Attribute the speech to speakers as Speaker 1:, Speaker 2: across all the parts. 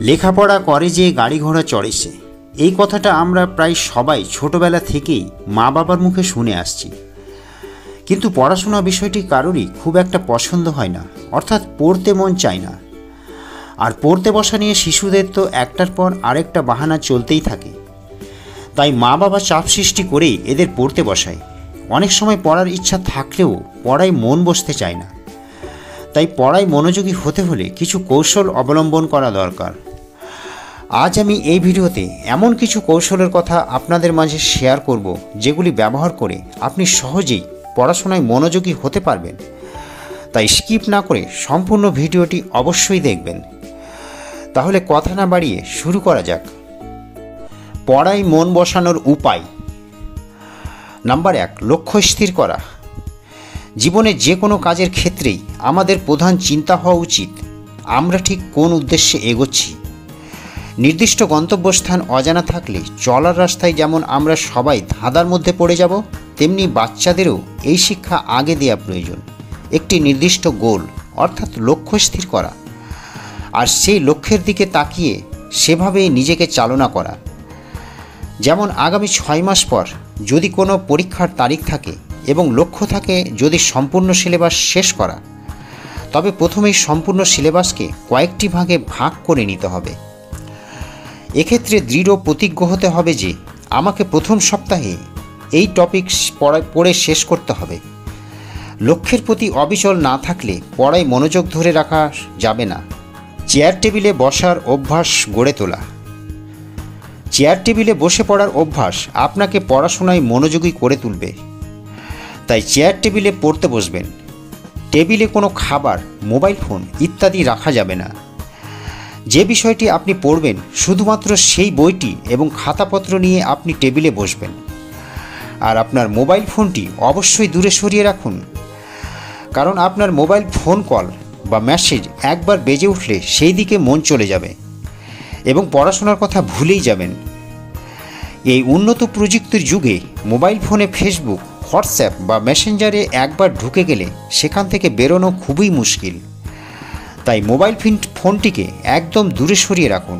Speaker 1: লেখাপড়া করে যে গাড়ি ঘোড়া চড়ে সে, এই কথাটা আমরা প্রায় সবাই ছোটবেলা থেকেই মা বাবার মুখে শুনে আসছি। কিন্তু পড়াশোনা বিষয়টি কারোরই খুব একটা পছন্দ হয় না, অর্থাৎ পড়তে মন চায় না। আর পড়তে বসা নিয়ে শিশুদের তো একটার পর আরেকটা বাহানা চলতেই থাকে। তাই মা বাবা চাপ সৃষ্টি করেই এদের পড়তে বসায়। অনেক সময় পড়ার ইচ্ছা থাকলেও পড়ায় মন বসতে চায় না। তাই পড়ায় মনোযোগী হতে হলে কিছু কৌশল অবলম্বন করা দরকার। আজ আমি এই ভিডিওতে এমন কিছু কৌশলের কথা আপনাদের মাঝে শেয়ার করব, যেগুলি ব্যবহার করে আপনি সহজেই পড়াশোনায় মনোযোগী হতে পারবেন। তাই স্কিপ না করে সম্পূর্ণ ভিডিওটি অবশ্যই দেখবেন। তাহলে কথা না বাড়িয়ে শুরু করা যাক। পড়ায় মন বসানোর উপায়। নাম্বার 1, লক্ষ্য স্থির করা। জীবনে যে কোনো কাজের ক্ষেত্রেই আমাদের প্রধান চিন্তা হওয়া উচিত আমরা ঠিক কোন উদ্দেশ্যে এগোচ্ছি। নির্দিষ্ট গন্তব্যস্থান অজানা থাকলে চলার রাস্তায় যেমন আমরা সবাই ধাঁধার মধ্যে পড়ে যাব, তেমনি বাচ্চাদেরও এই শিক্ষা আগে দেওয়া প্রয়োজন। একটি নির্দিষ্ট গোল অর্থাৎ লক্ষ্য স্থির করা, আর সেই লক্ষ্যের দিকে তাকিয়ে সেভাবেই নিজেকে চালনা করা। যেমন আগামী 6 মাস পর যদি কোনো পরীক্ষার তারিখ থাকে এবং লক্ষ্য থাকে যদি সম্পূর্ণ সিলেবাস শেষ করা, তবে প্রথমেই সম্পূর্ণ সিলেবাসকে কয়েকটি ভাগে ভাগ করে নিতে হবে। এক্ষেত্রে দৃঢ় প্রতিজ্ঞ হতে হবে যে আমাকে প্রথম সপ্তাহে এই টপিক পড়ে শেষ করতে হবে। লক্ষ্যের প্রতি অবিচল না থাকলে পড়ায় মনোযোগ ধরে রাখা যাবে না। চেয়ার টেবিলে বসার অভ্যাস গড়ে তোলা। চেয়ার টেবিলে বসে পড়ার অভ্যাস আপনাকে পড়াশোনায় মনোযোগী করে তুলবে। তাই চেয়ার টেবিলে পড়তে বসবেন। টেবিলে কোনো খাবার, মোবাইল ফোন ইত্যাদি রাখা যাবে না। যে বিষয়টি আপনি পড়বেন শুধুমাত্র সেই বইটি এবং খাতাপত্র নিয়ে আপনি টেবিলে বসবেন। আর আপনার মোবাইল ফোনটি অবশ্যই দূরে সরিয়ে রাখুন, কারণ আপনার মোবাইল ফোন কল বা মেসেজ একবার বেজে উঠলে সেই দিকে মন চলে যাবে এবং পড়াশোনার কথা ভুলেই যাবেন। এই উন্নত প্রযুক্তির যুগে মোবাইল ফোনে ফেসবুক, হোয়াটসঅ্যাপ বা মেসেঞ্জারে একবার ঢুকে গেলে সেখান থেকে বেরোনো খুবই মুশকিল। তাই মোবাইল ফোনটিকে একদম দূরে সরিয়ে রাখুন।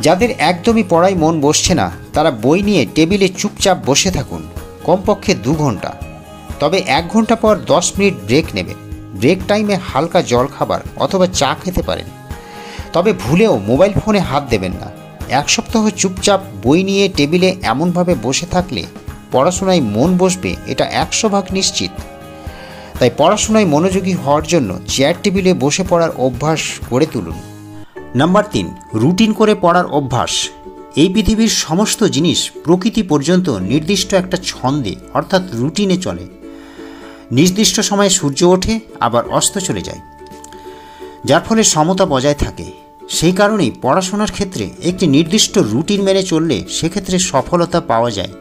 Speaker 1: যাদের একদমই পড়ায় মন বসছে না তারা বই নিয়ে টেবিলে চুপচাপ বসে থাকুন, কমপক্ষে 2 ঘন্টা। তবে 1 ঘন্টা পর 10 মিনিট ব্রেক নেবেন। ব্রেক টাইমে হালকা জল খাবার অথবা চা খেতে পারেন। তবে ভুলেও মোবাইল ফোনে হাত দেবেন না। 1 সপ্তাহ চুপচাপ বই নিয়ে টেবিলে এমনভাবে বসে থাকলে পড়াশোনায় মন বসবে, এটা 100% নিশ্চিত। তাই পড়াশোনায় মনোযোগী হওয়ার জন্য চেয়ার টেবিলে বসে পড়ার অভ্যাস গড়ে তুলুন। নাম্বার 3, রুটিন করে পড়ার অভ্যাস। এই পৃথিবীর সমস্ত জিনিস প্রকৃতি পর্যন্ত নির্দিষ্ট একটা ছন্দে অর্থাৎ রুটিনে চলে। নির্দিষ্ট সময়ে সূর্য ওঠে আবার অস্ত চলে যায়, যার ফলে সমতা বজায় থাকে। সেই কারণেই পড়াশোনার ক্ষেত্রে একটি নির্দিষ্ট রুটিন মেনে চললে সেক্ষেত্রে সফলতা পাওয়া যায়।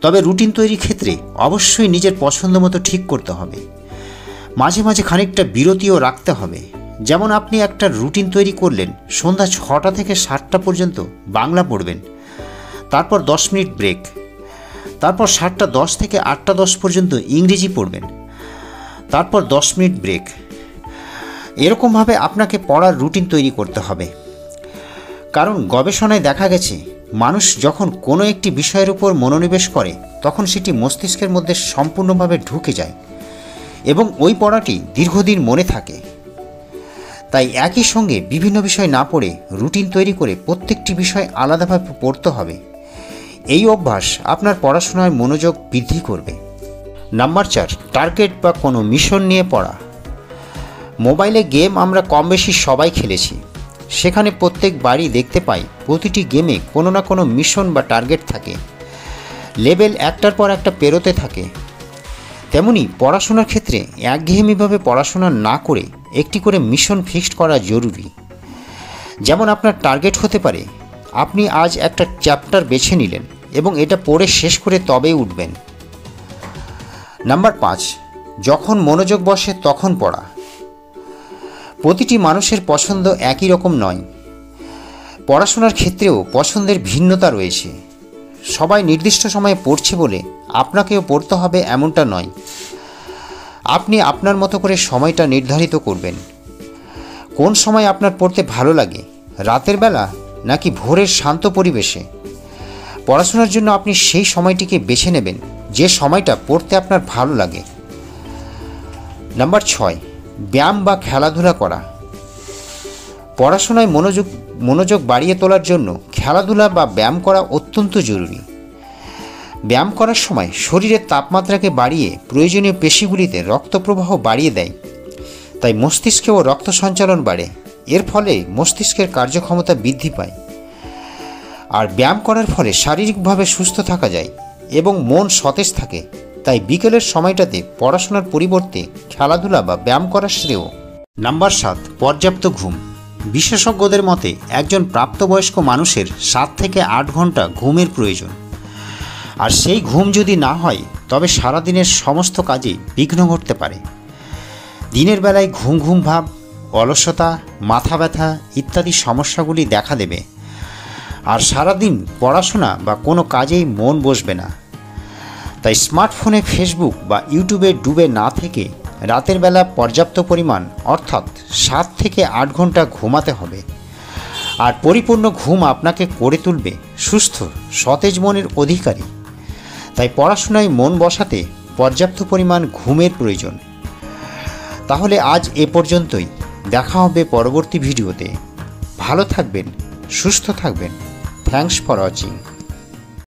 Speaker 1: তবে রুটিন তৈরির ক্ষেত্রে অবশ্যই নিজের পছন্দ মতো ঠিক করতে হবে। মাঝে মাঝে খানিকটা বিরতিও রাখতে হবে। যেমন আপনি একটা রুটিন তৈরি করলেন, সন্ধ্যা 6টা থেকে 7টা পর্যন্ত বাংলা পড়বেন, তারপর 10 মিনিট ব্রেক, তারপর 7টা 10 থেকে 8টা 10 পর্যন্ত ইংরেজি পড়বেন, তারপর 10 মিনিট ব্রেক। এরকমভাবে আপনাকে পড়ার রুটিন তৈরি করতে হবে। কারণ গবেষণায় দেখা গেছে মানুষ যখন কোনো একটি বিষয়ের উপর মনোনিবেশ করে তখন সেটি মস্তিষ্কের মধ্যে সম্পূর্ণভাবে ঢুকে যায় এবং ওই পড়াটি দীর্ঘদিন মনে থাকে। তাই একই সঙ্গে বিভিন্ন বিষয় না পড়ে রুটিন তৈরি করে প্রত্যেকটি বিষয় আলাদাভাবে পড়তে হবে। এই অভ্যাস আপনার পড়াশোনার মনোযোগ বৃদ্ধি করবে। নাম্বার 4, টার্গেট বা কোনো মিশন নিয়ে পড়া। মোবাইলে গেম আমরা কম বেশি সবাই খেলেছি। সেখানে প্রত্যেকবারই দেখতে পাই প্রতিটি গেমে কোনো না কোনো মিশন বা টার্গেট থাকে। লেভেল একটার পর একটা পেরোতে থাকে। তেমনি পড়াশোনার ক্ষেত্রে একঘেয়েমিভাবে পড়াশোনা না করে একটি করে মিশন ফিক্সড করা জরুরি। যেমন আপনার টার্গেট হতে পারে আপনি আজ একটা চ্যাপ্টার বেছে নিলেন এবং এটা পড়ে শেষ করে তবেই উঠবেন। নাম্বার 5, যখন মনোযোগ বসে তখন পড়া। প্রতিটি মানুষের পছন্দ একই রকম নয়। পড়াশোনার ক্ষেত্রেও পছন্দের ভিন্নতা রয়েছে। সবাই নির্দিষ্ট সময়ে পড়ছে বলে আপনাকেও পড়তে হবে এমনটা নয়। আপনি আপনার মতো করে সময়টা নির্ধারিত করবেন। কোন সময় আপনার পড়তে ভালো লাগে, রাতের বেলা নাকি ভোরের শান্ত পরিবেশে? পড়াশোনার জন্য আপনি সেই সময়টিকে বেছে নেবেন যে সময়টা পড়তে আপনার ভালো লাগে। নাম্বার 6, ব্যায়াম বা খেলাধুলা করা। পড়াশোনায় মনোযোগ বাড়িয়ে তোলার জন্য খেলাধুলা বা ব্যায়াম করা অত্যন্ত জরুরি। ব্যায়াম করার সময় শরীরের তাপমাত্রাকে বাড়িয়ে প্রয়োজনীয় পেশিগুলিতে রক্তপ্রবাহ বাড়িয়ে দেয়, তাই মস্তিষ্কেও রক্ত সঞ্চালন বাড়ে। এর ফলে মস্তিষ্কের কার্যক্ষমতা বৃদ্ধি পায়। আর ব্যায়াম করার ফলে শারীরিকভাবে সুস্থ থাকা যায় এবং মন সতেজ থাকে। তাই বিকেলের সময়টাতে পড়াশোনার পরিবর্তে খেলাধুলা বা ব্যায়াম করা শ্রেয়। নাম্বার 7, পর্যাপ্ত ঘুম। বিশেষজ্ঞদের মতে একজন প্রাপ্তবয়স্ক মানুষের 7 থেকে 8 ঘন্টা ঘুমের প্রয়োজন। আর সেই ঘুম যদি না হয় তবে সারাদিনের সমস্ত কাজে বিঘ্ন ঘটতে পারে। দিনের বেলায় ঘুম ঘুম ভাব, অলসতা, মাথা ব্যথা ইত্যাদি সমস্যাগুলি দেখা দেবে। আর সারাদিন পড়াশোনা বা কোনো কাজেই মন বসবে না। তাই স্মার্টফোনে ফেসবুক বা ইউটিউবে ডুবে না থেকে রাতের বেলা পর্যাপ্ত পরিমাণ অর্থাৎ 7 থেকে 8 ঘন্টা ঘুমাতে হবে। আর পরিপূর্ণ ঘুম আপনাকে করে তুলবে সুস্থ সতেজ মনের অধিকারী। তাই পড়াশোনায় মন বসাতে পর্যাপ্ত পরিমাণ ঘুমের প্রয়োজন। তাহলে আজ এ পর্যন্তই। দেখা হবে পরবর্তী ভিডিওতে। ভালো থাকবেন, সুস্থ থাকবেন। Thanks for watching.